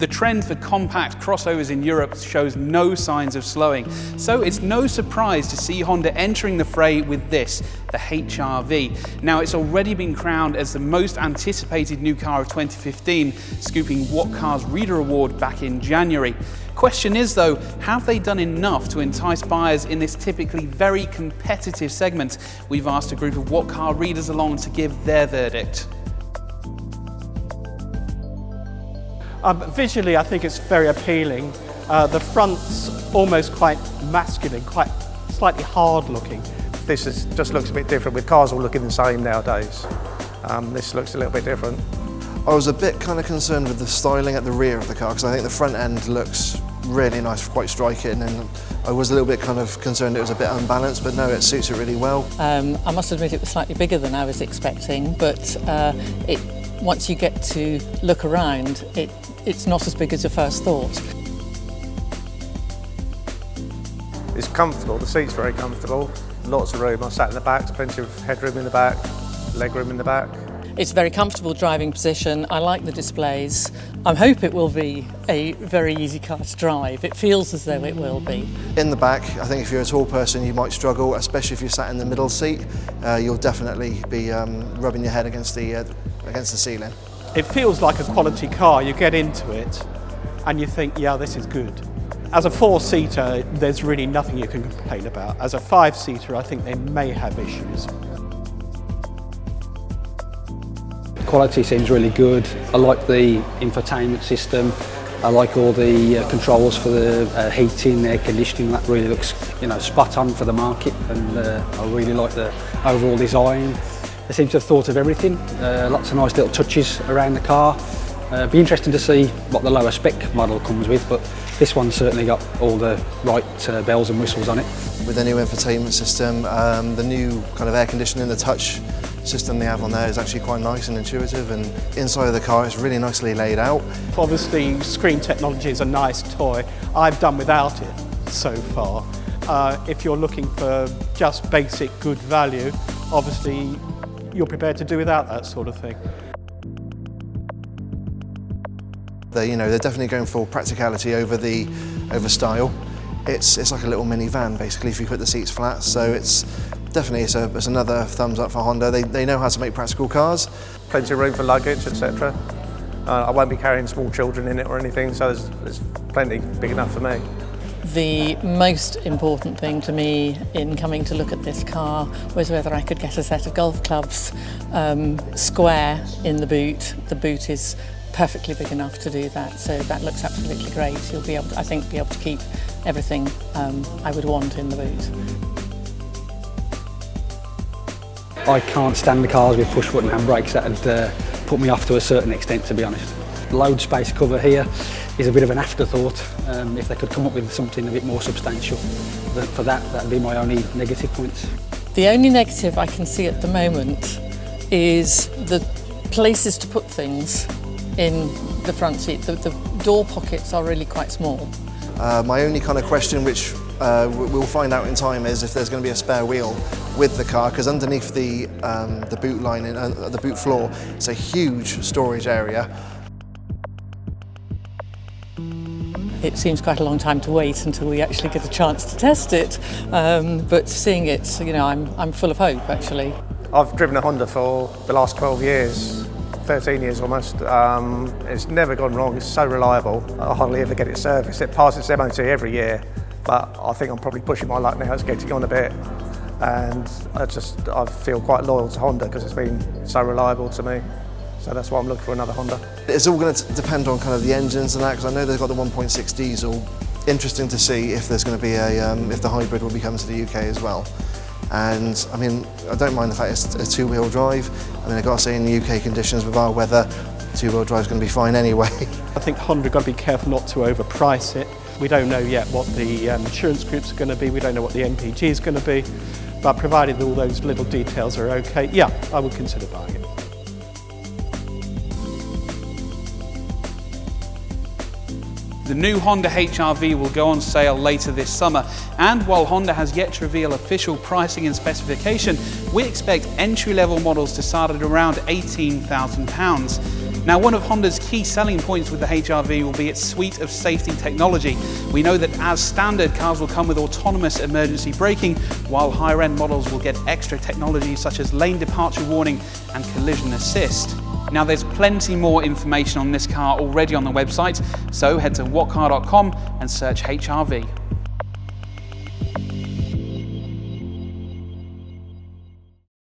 The trend for compact crossovers in Europe shows no signs of slowing, so it's no surprise to see Honda entering the fray with this, the HR-V. Now, it's already been crowned as the most anticipated new car of 2015, scooping What Car's Reader Award back in January. Question is though, have they done enough to entice buyers in this typically very competitive segment? We've asked a group of What Car readers along to give their verdict. Visually, I think it's very appealing. The front's almost quite masculine, quite slightly hard looking. This just looks a bit different, with cars all looking the same nowadays. This looks a little bit different. I was a bit kind of concerned with the styling at the rear of the car, because I think the front end looks really nice, quite striking, and I was a little bit kind of concerned it was a bit unbalanced, but no, it suits it really well. I must admit it was slightly bigger than I was expecting, but once you get to look around, it's not as big as your first thought. It's comfortable, the seat's very comfortable, lots of room. I sat in the back, plenty of headroom in the back, leg room in the back. It's a very comfortable driving position. I like the displays. I hope it will be a very easy car to drive. It feels as though it will be. In the back, I think if you're a tall person you might struggle, especially if you're sat in the middle seat. You'll definitely be rubbing your head against the ceiling. It feels like a quality car. You get into it and you think, yeah, this is good. As a four-seater, there's really nothing you can complain about. As a five-seater, I think they may have issues. Quality seems really good. I like the infotainment system. I like all the controls for the heating, air conditioning. That really looks, spot on for the market, and I really like the overall design. They seem to have thought of everything. Lots of nice little touches around the car. Be interesting to see what the lower spec model comes with, but this one's certainly got all the right bells and whistles on it. With the new infotainment system, the new kind of air conditioning, the touch system they have on there is actually quite nice and intuitive, and inside of the car it's really nicely laid out. Obviously, screen technology is a nice toy. I've done without it so far. If you're looking for just basic good value, obviously you're prepared to do without that sort of thing. They're definitely going for practicality over style. It's like a little minivan basically if you put the seats flat, so it's another thumbs up for Honda. They know how to make practical cars. Plenty of room for luggage, etc. I won't be carrying small children in it or anything, so there's plenty big enough for me. The most important thing to me in coming to look at this car was whether I could get a set of golf clubs square in the boot. The boot is perfectly big enough to do that, so that looks absolutely great. You'll be able to, I think, be able to keep everything I would want in the boot. I can't stand the cars with push button handbrakes. That would put me off to a certain extent, to be honest. The load space cover here is a bit of an afterthought. If they could come up with something a bit more substantial, for that would be my only negative points. The only negative I can see at the moment is the places to put things in the front seat. The door pockets are really quite small. My only kind of question, which we'll find out in time, is if there's going to be a spare wheel with the car, because underneath the boot lining, the boot floor, it's a huge storage area. It seems quite a long time to wait until we actually get a chance to test it, but seeing it, I'm full of hope actually. I've driven a Honda for the last 12 years, 13 years almost. It's never gone wrong, it's so reliable. I hardly ever get it serviced. It passes MOT every year, but I think I'm probably pushing my luck now, it's getting on a bit. And I feel quite loyal to Honda because it's been so reliable to me. So that's why I'm looking for another Honda. It's all going to depend on kind of the engines and that, because I know they've got the 1.6 diesel. Interesting to see if there's going to be if the hybrid will be coming to the UK as well. And I mean, I don't mind the fact it's a two-wheel drive. I mean, I've got to say, in the UK conditions with our weather, two-wheel drive is going to be fine anyway. I think Honda got to be careful not to overprice it. We don't know yet what the insurance groups are going to be. We don't know what the MPG is going to be. But provided all those little details are okay, yeah, I would consider buying it. The new Honda HR-V will go on sale later this summer, and while Honda has yet to reveal official pricing and specification, we expect entry-level models to start at around £18,000. Now, one of Honda's key selling points with the HR-V will be its suite of safety technology. We know that as standard, cars will come with autonomous emergency braking, while higher-end models will get extra technology such as lane departure warning and collision assist. Now, there's plenty more information on this car already on the website, so head to whatcar.com and search HR-V.